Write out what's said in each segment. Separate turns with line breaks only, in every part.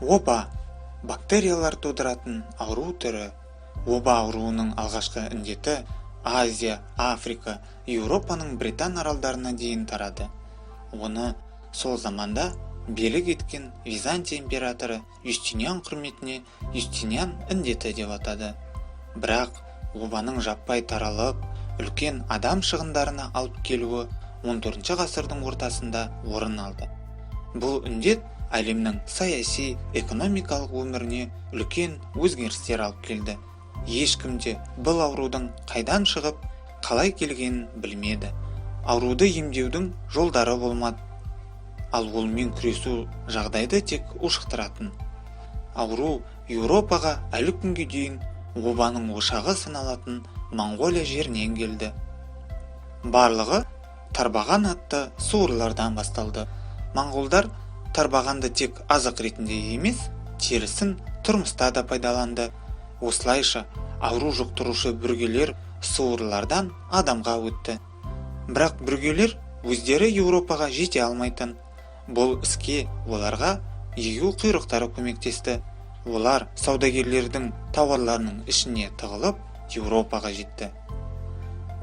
Оба бактериялар тудыратын ауру түрі. Оба ауруының алғашқы індеті Азия, Африка, Еуропаның Британ аралдарына дейін тарады. Оны сол заманда билік еткен Византия императоры Юстиниан құрметіне Юстиниан індеті деп атады. Бірақ обаның жаппай таралып, үлкен адам шығындарына алып келуі 14 ғасырдың ортасында орын алды. Бұл індет әлемнің саяси, экономикалық өміріне үлкен өзгерістер алып келді. Ешкімде бұл аурудың қайдан шығып, қалай келгенін білмеді. Ауруды емдеудің жолдары болмады. Ал олмен күресу жағдайды тек ушықтыратын. Ауру Еуропаға әлі күнге дейін обаның ошағы саналатын Монғолия жерінен келді. Барлығы тарбаған атты суырлардан басталды. Монғолдар тарбағанды тек азық ретінде емес, терісін тұрмыста да пайдаланды. Осылайша ауру жұқтырушы бүргелер суырлардан адамға өтті. Бірақ бүргелер өздері Еуропаға жете алмайтын. Бұл іске оларға егеу құйрықтары көмектесті. Олар саудагерлердің тауарларының ішіне тығылып Еуропаға жетті.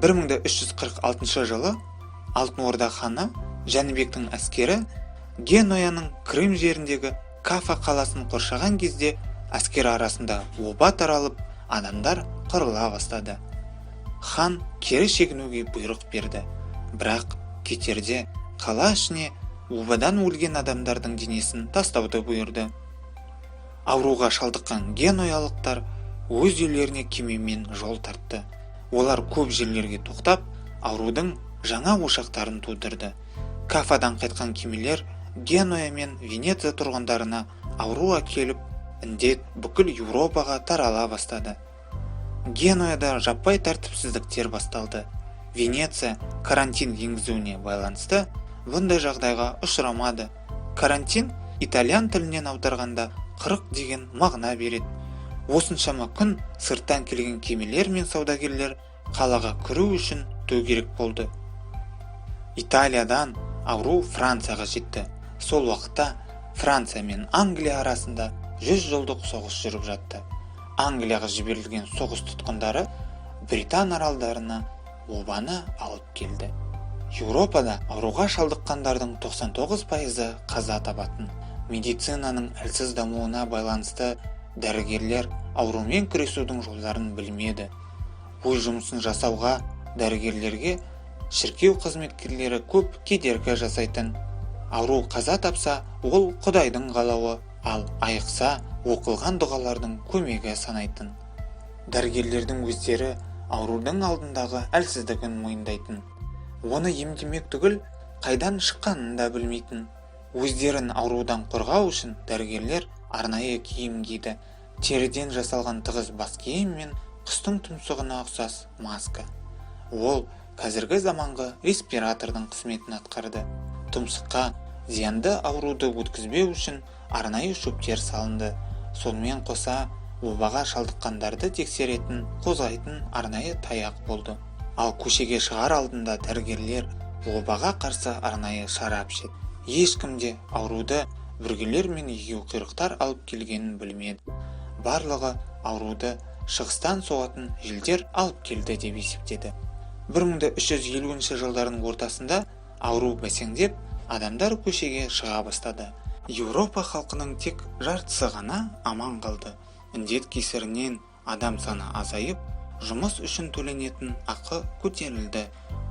1346 жылы Алтын Орда ханы Жәнібектің әскері Генуяның Крым жеріндегі Кафа қаласын қоршаған кезде әскер арасында оба таралып, адамдар қырыла бастады. Хан кері шегінуге бұйрық берді. Бірақ кетерде қала ішіне обадан өлген адамдардың денесін тастауды бұйырды. Ауруға шалдыққан генуялықтар өз үйлеріне кемемен жол тартты. Олар көп жерлерге тоқтап, аурудың жаңа ошақтарын тудырды. Кафадан қайтқан кемелер Генуя мен Венеция тұрғындарына ауру әкеліп, індет бүкіл Еуропаға тарала бастады. Генуяда жаппай тәртіпсіздіктер басталды. Венеция карантин енгізуіне байланысты бұндай жағдайға ұшырамады. Карантин итальян тілінен аударғанда 40 деген мағына береді. Осыншама күн сырттан келген кемелер мен саудагерлер қалаға кіру үшін керек болды. Италиядан ауру Францияға жетті. Сол уақытта Франция мен Англия арасында 100 жылдық соғыс жүріп жатты. Англияға жіберілген соғыс тұтқындары Британ аралдарына обаны алып келді. Еуропада ауруға шалдыққандардың 99% қаза табатын. Медицинаның әлсіз дамуына байланысты дәрігерлер аурумен күресудің жолдарын білмеді. Өз жұмысын жасауға дәрігерлерге шіркеу қызметкерлері көп кедергі жасайтын. Ауру қаза тапса, ол Құдайдың қалауы, ал айықса, оқылған дұғалардың көмегі санайтын. Дәрігерлердің өздері аурудың алдындағы әлсіздігін мойындайтын. Оны емдемек түгіл, қайдан шыққанын да білмейтін. Өздерін аурудан қорғау үшін дәрігерлер арнайы киім киді. Теріден жасалған тығыз бас киім мен құстың тұмсығына ұқсас маска. Ол қазіргі заманғы респиратордың қызметін атқарды. Тұмсыққа зиянды ауруды өткізбеу үшін арнайы шөптер салынды. Сонымен қоса обаға шалдыққандарды тексеретін, қозғайтын арнайы таяқ болды. Ал көшеге шығар алдында дәрігерлер обаға қарсы арнайы шарап ішеді. Ешкімде ауруды бүргелер мен егеу құйрықтар алып келгенін білмеді. Барлығы ауруды шығыстан соғатын желдер алып келді деп есептеді. 1350 жылдардың ортасында ауру бәсеңдеп, адамдар көшеге шыға бастады. Еуропа халқының тек жартысы ғана аман қалды. Індет кесірінен адам саны азайып, жұмыс үшін төленетін ақы көтерілді.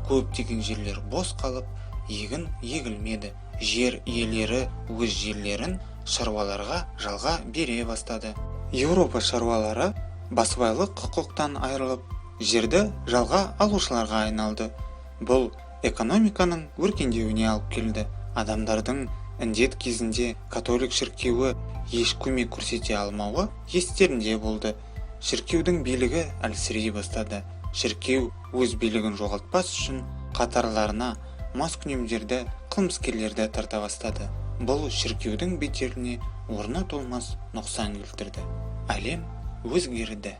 Көптеген жерлер бос қалып, егін егілмеді. Жер иелері өз жерлерін шаруаларға жалға бере бастады. Еуропа шаруалары басыбайлық құқықтан айырылып, жерді жалға алушыларға айналды. Бұл экономиканың өркендеуіне алып келді. Адамдардың індет кезінде католик шіркеуі еш көмек көрсете алмауы естерінде болды. Шіркеудің билігі әлсірей бастады. Шіркеу өз билігін жоғалтпас үшін қатарларына маскүнемдерді, қылмыскерлерді тарта бастады. Бұл шіркеудің беделіне орны толмас нұқсан келтірді. Әлем өзгерді.